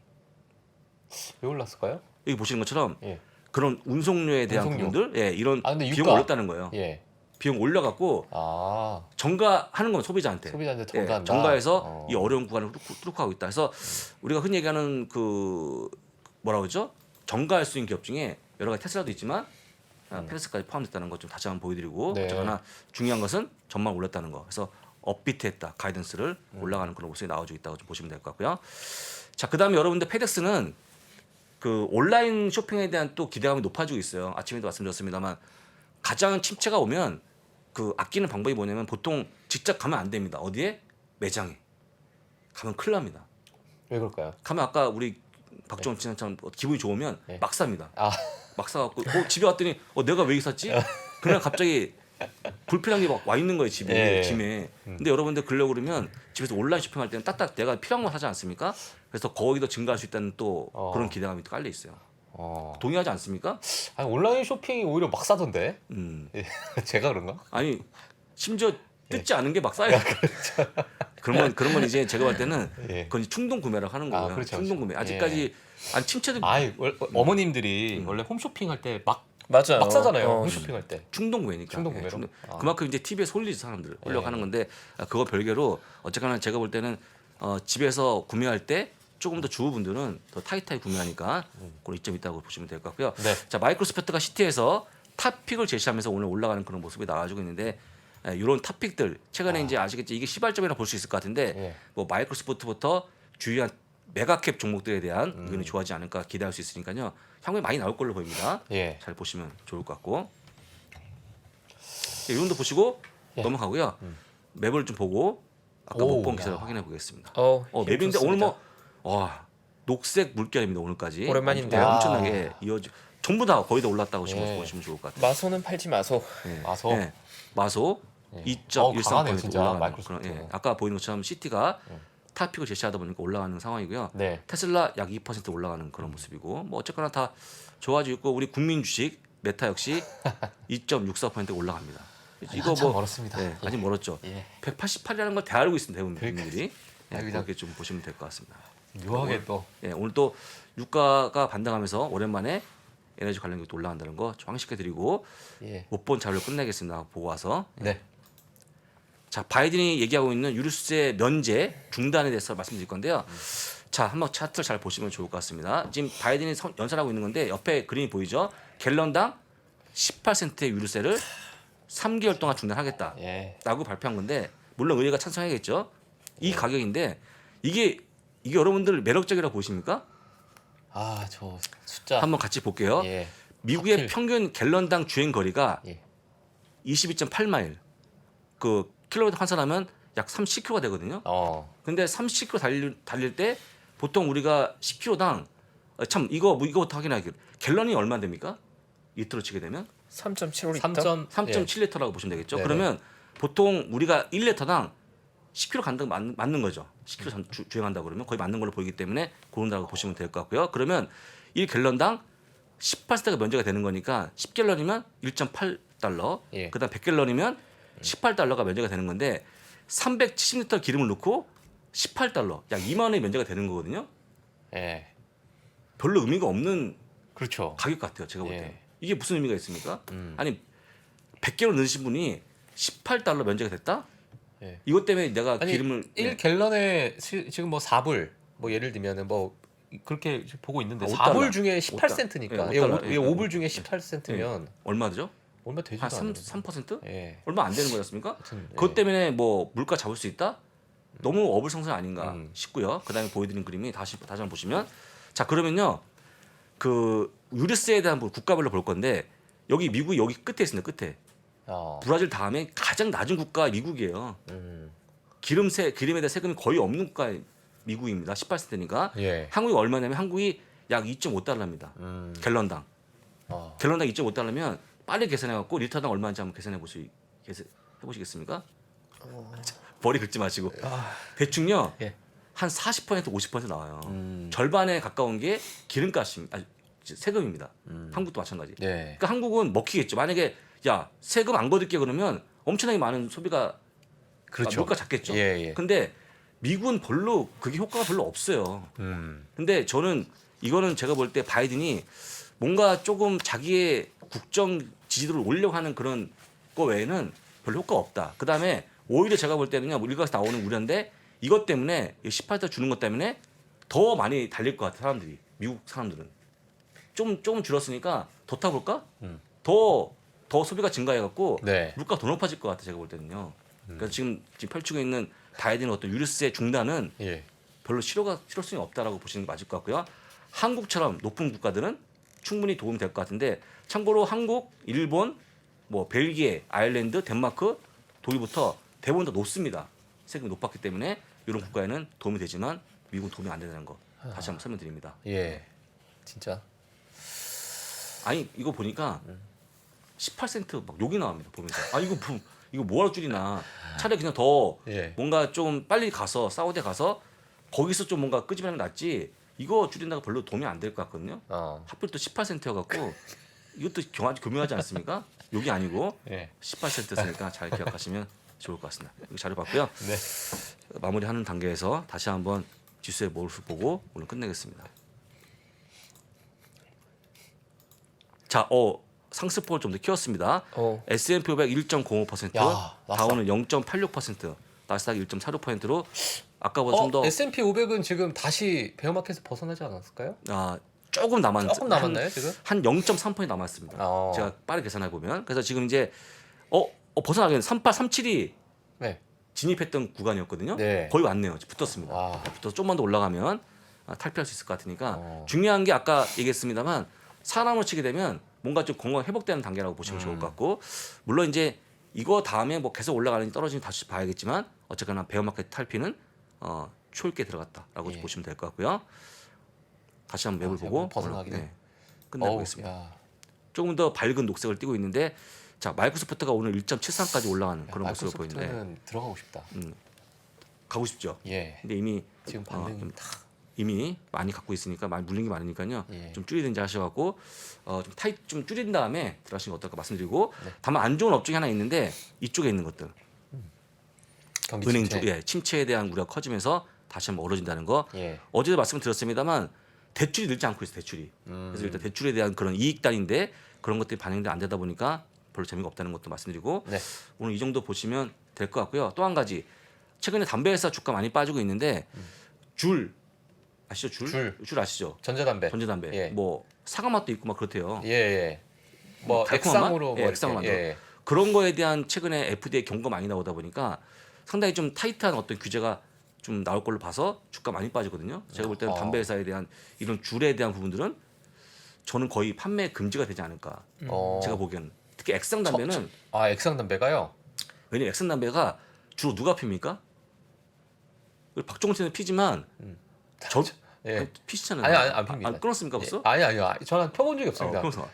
왜 올랐을까요? 여기 보시는 것처럼 예. 그런 운송료에 대한 운송료. 부분들, 이런 근데 비용 유가. 올렸다는 거예요. 예. 비용 올려갖고 정가하는 건 소비자한테. 소비자한테 정가한다. 정가해서 이 어려운 구간을 뚫고 가고 있다. 그래서 우리가 흔히 얘기하는 그 뭐라 그러죠? 전가할 수 있는 기업 중에 여러 가지 테슬라도 있지만 페데스까지 포함됐다는 것 좀 다시 한번 보여드리고 네. 어쨌거나 중요한 것은 전망 올랐다는 거. 그래서 업비트했다 가이던스를 올라가는 그런 모습이 나와주고 있다고 좀 보시면 될 것 같고요. 자 그다음에 여러분들 페덱스는 그 온라인 쇼핑에 대한 또 기대감이 높아지고 있어요. 아침에도 말씀드렸습니다만 가장 침체가 오면 그 아끼는 방법이 뭐냐면 보통 직접 가면 안 됩니다. 어디에? 매장에 가면 큰일 납니다. 왜 그럴까요? 가면 아까 우리 박정원 지사처럼 기분이 좋으면 네. 막 삽니다. 아, 막 사갖고 집에 왔더니 내가 왜 샀지? 그날 갑자기 불필요한 게 막 와 있는 거예요 집에 예. 짐에. 근데 여러분들 그러려고 그러면 집에서 온라인 쇼핑할 때는 딱딱 내가 필요한 거 사지 않습니까? 그래서 거의 더 증가할 수 있다는 또 그런 기대감이 또 깔려 있어요. 동의하지 않습니까? 아니 온라인 쇼핑이 오히려 막 사던데. 예. 제가 그런가? 아니 심지어 뜯지 않은 게 막 쌓여. 그러면 이제 제가 볼 때는 예. 그건 이제 충동 구매를 하는 거고요. 그렇죠, 충동 그렇죠. 구매. 아직까지 아니 침체도 아이 어머님들이 원래 홈쇼핑 할 때 맞아요. 막 사잖아요. 어. 홈쇼핑 할 때. 충동 구매니까. 충동 구매로? 아. 그만큼 이제 TV에 홀리지 사람들 홀려고 하는 건데 그거 별개로 어쨌거나 제가 볼 때는 집에서 구매할 때 조금 더 주부분들은 더 타이트하게 구매하니까 그런 이점이 있다고 보시면 될 것 같고요. 네. 자 마이크로소프트가 시티에서 탑픽을 제시하면서 오늘 올라가는 그런 모습이 나와주고 있는데 이런 탑픽들 최근에 이제 아시겠지 이게 시발점이라 볼 수 있을 것 같은데 예. 뭐 마이크로소프트부터 주요한 메가캡 종목들에 대한 의견이 좋아하지 않을까 기대할 수 있으니까요. 향후에 많이 나올 걸로 보입니다. 예. 잘 보시면 좋을 것 같고 이 정도 보시고 예. 넘어가고요. 맵을 좀 보고 아까 오, 못 본 기사를 야. 확인해 보겠습니다. 힘 맵인데 오늘 좋습니다. 와 녹색 물결입니다 오늘까지. 오랜만인데요. 엄청나게 이어지 전부 다 거의 다 올랐다고 예. 보시면 좋을 것 같아요. 마소는 팔지 마소. 예. 마소? 예. 마소 예. 2.13% 강하네요, 진짜, 올라가는 마이크로소프트. 그런 아까 보이는 것처럼 시티가 탑픽을 제시하다 보니까 올라가는 상황이고요. 네. 테슬라 약 2% 올라가는 그런 모습이고 뭐 어쨌거나 다 좋아지고 있고 우리 국민 주식 메타 역시 2.64% 올라갑니다. 이거 한참 뭐 멀었습니다. 네, 아직 멀었죠. 예. 188이라는 걸 다 알고 있습니다. 대부분 그러니까. 국민들이. 네, 그냥- 그렇게 좀 보시면 될 것 같습니다. 묘하게 또 예, 오늘 또 유가가 반등하면서 오랜만에 에너지 관련 기업도 올라간다는 거 좀 확인시켜 드리고 예. 못 본 자료를 끝내겠습니다. 보고 와서. 네. 자, 바이든이 얘기하고 있는 유류세 면제 중단에 대해서 말씀드릴 건데요. 자, 한번 차트를 잘 보시면 좋을 것 같습니다. 지금 바이든이 연설하고 있는 건데 옆에 그림이 보이죠? 갤런당 18센트의 유류세를 3개월 동안 중단하겠다라고 예. 발표한 건데 물론 의회가 찬성하겠죠. 이 가격인데 이게 여러분들 매력적이라고 보십니까? 아, 저 숫자. 한번 같이 볼게요. 예. 미국의 하필. 평균 갤런당 주행 거리가 예. 22.8마일. 그 킬로미터 환산하면 약 30km가 되거든요. 근데 30km 달릴 때 보통 우리가 10km당 참 이거부터 확인하기 갤런이 얼마 됩니까? 리터로 치게 되면 3.75리터. 3.7리터라고 보시면 되겠죠. 네네. 그러면 보통 우리가 1리터당 10km 간다고 맞는 거죠. 10km 주행한다 그러면 거의 맞는 걸로 보이기 때문에 그런다고 보시면 될 것 같고요. 그러면 1갤런당 18세트가 면제가 되는 거니까 10갤런이면 1.8달러, 예. 그다음 100갤런이면 18달러가 면제가 되는 건데 370리터 기름을 넣고 18달러, 약 2만 원이 면제가 되는 거거든요. 예. 별로 의미가 없는 그렇죠. 가격 같아요. 제가 볼 때. 예. 이게 무슨 의미가 있습니까? 아니 100개를 넣으신 분이 18달러 면제가 됐다? 예. 이것 때문에 내가 아니, 기름을 1갤런에 지금 뭐 4불 뭐 예를 들면은 뭐 그렇게 보고 있는데 아, 4불 5달러. 중에 5달러. 18센트니까 예, 5달러. 예, 5불 중에 18센트면 얼마죠? 얼마 되지도 한 않아요. 3%? 예. 얼마 안 되는 거였습니까? 하여튼, 예. 그것 때문에 뭐 물가 잡을 수 있다? 너무 어불성설 아닌가 음. 싶고요. 그다음에 보여드린 그림이 다시 한번 보시면 자 그러면요 그 유류세에 대한 국가별로 볼 건데 여기 미국이 여기 끝에 있습니다. 끝에 브라질 다음에 가장 낮은 국가 미국이에요. 기름에 대한 세금이 거의 없는 국가 미국입니다. 18세대니까 예. 한국이 얼마냐면 한국이 약 2.5달러입니다. 갤런당. 갤런당 2.5달러면 빨리 계산해갖고 리터당 얼마인지 한번 해보시겠습니까? 머리 긁지 마시고 대충요 예. 한 40% 50% 나와요. 절반에 가까운 게 기름값입니다. 세금입니다. 한국도 마찬가지. 예. 그러니까 한국은 먹히겠죠. 만약에 야 세금 안 거둘게 그러면 엄청나게 많은 소비가 그렇죠. 물가 잡겠죠. 예, 예. 근데 미국은 별로 그게 효과가 별로 없어요. 근데 저는 이거는 제가 볼 때 바이든이 뭔가 조금 자기의 국정 지지도를 올리려고 하는 그런 거 외에는 별로 효과가 없다. 그다음에 오히려 제가 볼 때는요. 일각에서 나오는 우려인데 이것 때문에 18달 주는 것 때문에 더 많이 달릴 것 같아 사람들이. 미국 사람들은. 좀 줄었으니까 더 타볼까? 더 소비가 증가해갖고 네. 물가 더 높아질 것 같아 제가 볼 때는요. 그러니까 지금 펼치고 있는 바이든의 어떤 유류세 중단은 예. 별로 실효성이 없다라고 보시는 게 맞을 것 같고요. 한국처럼 높은 국가들은 충분히 도움이 될 것 같은데 참고로 한국, 일본, 뭐 벨기에, 아일랜드, 덴마크, 독일부터 대부분 다 높습니다. 세금이 높았기 때문에 이런 국가에는 도움이 되지만 미국은 도움이 안 된다는 거 다시 한번 설명드립니다. 예. 진짜. 아니 이거 보니까 18%막 욕이 나옵니다. 보면서 이거 뭐하러 줄이나 차라리 그냥 더 예. 뭔가 좀 빨리 가서 사우디에 가서 거기서 좀 뭔가 끄집어내는 게 낫지 이거 줄인다고 별로 도움이 안 될 것 같거든요. 하필 또 18%여갖고 이것도 교묘하지 않습니까? 욕이 아니고 예. 18%였으니까 잘 기억하시면 좋을 것 같습니다. 이거 자료 봤고요. 네. 마무리하는 단계에서 다시 한번 지수의 모습 보고 오늘 끝내겠습니다. 자, 상승폭을 좀 더 키웠습니다. S&P 500 1.05%, 야, 다우는 0.86%, 나스닥 1.46%로 아까보다 좀 더 S&P 500은 지금 다시 베어마켓에서 벗어나지 않았을까요? 조금 조금 남았나요, 지금? 한 0.3% 남았습니다. 제가 빠르게 계산해 보면 그래서 지금 이제 벗어나긴 3837이 네. 진입했던 구간이었거든요. 네. 거의 왔네요. 붙었습니다. 와. 붙어서 좀만 더 올라가면 탈피할 수 있을 것 같으니까 중요한 게 아까 얘기했습니다만 사람으로 치게 되면 뭔가 좀 건강 회복되는 단계라고 보시면 좋을 것 같고 물론 이제 이거 다음에 뭐 계속 올라가는지 떨어지는지 다시 봐야겠지만 어쨌거나 베어마켓 탈피는 초읽게 들어갔다라고 예. 보시면 될 것 같고요. 다시 한번 맵을 보고 벗어나긴 오늘, 해. 끝내보겠습니다. 야. 조금 더 밝은 녹색을 띠고 있는데 자 마이크로소프트가 오늘 1.73까지 올라가는 그런 모습을 보이는데 마이크로소프트는 들어가고 싶다. 가고 싶죠. 예. 근데 이미 지금 반등 좀 이미 많이 갖고 있으니까 많이 물린 게 많으니까요. 예. 좀 줄이든지 하셔갖고 좀 줄인 다음에 들어가시는 게 어떨까 말씀드리고 네. 다만 안 좋은 업종이 하나 있는데 이쪽에 있는 것들 경기 은행 침체. 쪽 침체에 대한 우려가 커지면서 다시 한번 어려진다는 거 예. 어제도 말씀드렸습니다만 대출이 늘지 않고 있어요. 대출이 그래서 일단 대출에 대한 그런 이익단인데 그런 것들이 반영이 안 되다 보니까 별로 재미가 없다는 것도 말씀드리고 네. 오늘 이 정도 보시면 될 것 같고요. 또 한 가지 최근에 담배 회사 주가 많이 빠지고 있는데 줄 아시죠? 줄 아시죠? 전자담배. 전자담배 예. 뭐 사과 맛도 있고 막 그렇대요. 예, 예. 뭐 달콤한 맛? 액상으로 예, 뭐 액상으로 이렇게, 만들어. 예. 그런 거에 대한 최근에 FDA 경고 많이 나오다 보니까 상당히 좀 타이트한 어떤 규제가 좀 나올 걸로 봐서 주가 많이 빠지거든요. 제가 볼 때는 담배 회사에 대한 이런 줄에 대한 부분들은 저는 거의 판매 금지가 되지 않을까. 제가 보기에는 특히 액상 담배는 액상 담배가요? 왜냐면 액상 담배가 주로 누가 핍니까? 박종훈 씨는 피지만 예. 피시잖아요. 아니, 안 핍니다. 끊었습니까 벌써? 아니요. 저는 펴본 적이 없습니다. 끊었어.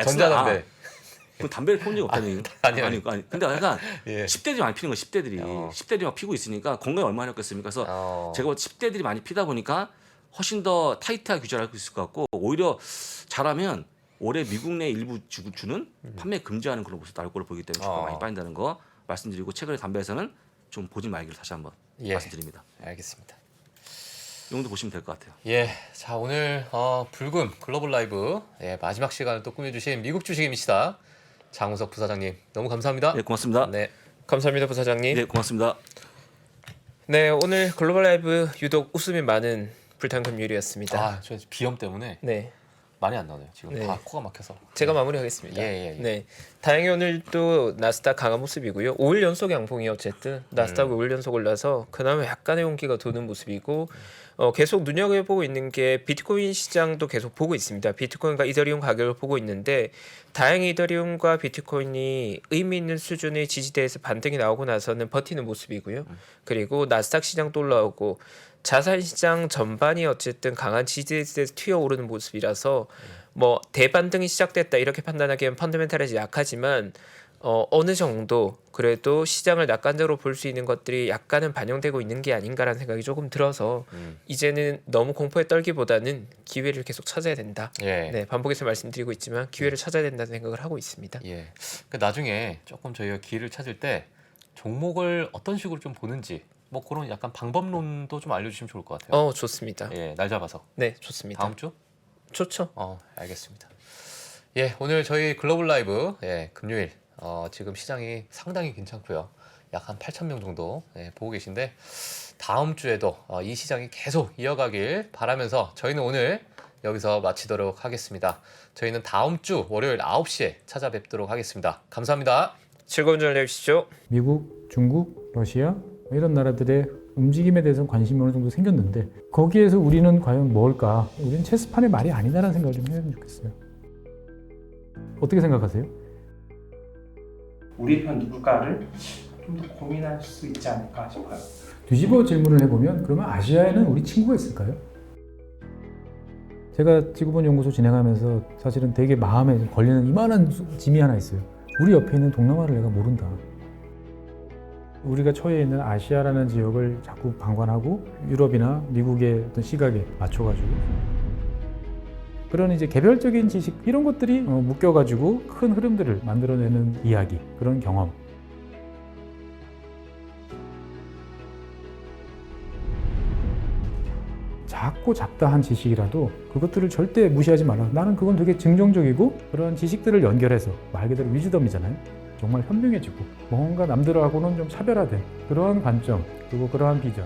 전자담배. 그럼 담배를 피운 적이 없다는 얘기? 아니. 근데 약간 예. 10대들이 많이 피는 거예요. 10대들이 10대들이 막 피고 있으니까 건강에 얼마나 좋겠습니까? 그래서 제가 10대들이 많이 피다 보니까 훨씬 더 타이트한 규제를 할 수 있을 것 같고 오히려 잘하면 올해 미국 내 일부 주는 판매 금지하는 그런 모습 나올 걸로 보이기 때문에 주가 많이 빠진다는 거 말씀드리고 최근에 담배에서는 좀 보지 말기를 다시 한번 말씀드립니다. 알겠습니다. 이 정도 보시면 될 것 같아요. 예, 자 오늘 불금 글로벌 라이브 마지막 시간을 또 꾸며주신 미국 주식입니다. 장우석 부사장님 너무 감사합니다. 네, 고맙습니다. 네, 감사합니다, 부사장님. 네, 고맙습니다. 네, 오늘 글로벌 라이브 유독 웃음이 많은 불탄금요일이었습니다. 저 비염 때문에 네, 많이 안 나오네요. 지금 네. 다 코가 막혀서. 제가 마무리하겠습니다. 예. 네, 다행히 오늘 또 나스닥 강한 모습이고요. 5일 연속 양봉이 어쨌든 나스닥 5일 연속 올라서 그나마 약간의 온기가 도는 모습이고 계속 눈여겨보고 있는 게 비트코인 시장도 계속 보고 있습니다. 비트코인과 이더리움 가격을 보고 있는데 다행히 이더리움과 비트코인이 의미 있는 수준의 지지대에서 반등이 나오고 나서는 버티는 모습이고요. 그리고 나스닥 시장도 올라오고 자산 시장 전반이 어쨌든 강한 지지대에서 튀어오르는 모습이라서 뭐 대반등이 시작됐다 이렇게 판단하기엔 펀더멘탈이 약하지만 어느 정도 그래도 시장을 낙관적으로 볼 수 있는 것들이 약간은 반영되고 있는 게 아닌가라는 생각이 조금 들어서 이제는 너무 공포에 떨기보다는 기회를 계속 찾아야 된다. 예. 네, 반복해서 말씀드리고 있지만 기회를 찾아야 된다는 생각을 하고 있습니다. 예. 그 나중에 조금 저희가 기회를 찾을 때 종목을 어떤 식으로 좀 보는지 뭐 그런 약간 방법론도 좀 알려주시면 좋을 것 같아요. 좋습니다. 예, 날 잡아서. 네, 좋습니다. 다음 주? 좋죠. 알겠습니다. 예, 오늘 저희 글로벌 라이브 금요일 지금 시장이 상당히 괜찮고요. 약 한 8,000명 정도 보고 계신데 다음 주에도 이 시장이 계속 이어가길 바라면서 저희는 오늘 여기서 마치도록 하겠습니다. 저희는 다음 주 월요일 9시에 찾아뵙도록 하겠습니다. 감사합니다. 즐거운 저녁 되시죠. 미국, 중국, 러시아 이런 나라들의 움직임에 대해서 관심이 어느 정도 생겼는데 거기에서 우리는 과연 뭘까? 우리는 체스판의 말이 아니다라는 생각을 좀 해야 좋겠어요. 어떻게 생각하세요? 우리 편 누굴까를 좀 더 고민할 수 있지 않을까 싶어요. 뒤집어 질문을 해보면 그러면 아시아에는 우리 친구가 있을까요? 제가 지구본 연구소 진행하면서 사실은 되게 마음에 좀 걸리는 이만한 짐이 하나 있어요. 우리 옆에 있는 동남아를 내가 모른다. 우리가 처해 있는 아시아라는 지역을 자꾸 방관하고 유럽이나 미국의 어떤 시각에 맞춰가지고 그런 이제 개별적인 지식 이런 것들이 묶여가지고 큰 흐름들을 만들어내는 이야기, 그런 경험. 작고 잡다한 지식이라도 그것들을 절대 무시하지 말라. 나는 그건 되게 긍정적이고 그런 지식들을 연결해서 말 그대로 위즈덤이잖아요. 정말 현명해지고 뭔가 남들하고는 좀 차별화된 그러한 관점 그리고 그러한 비전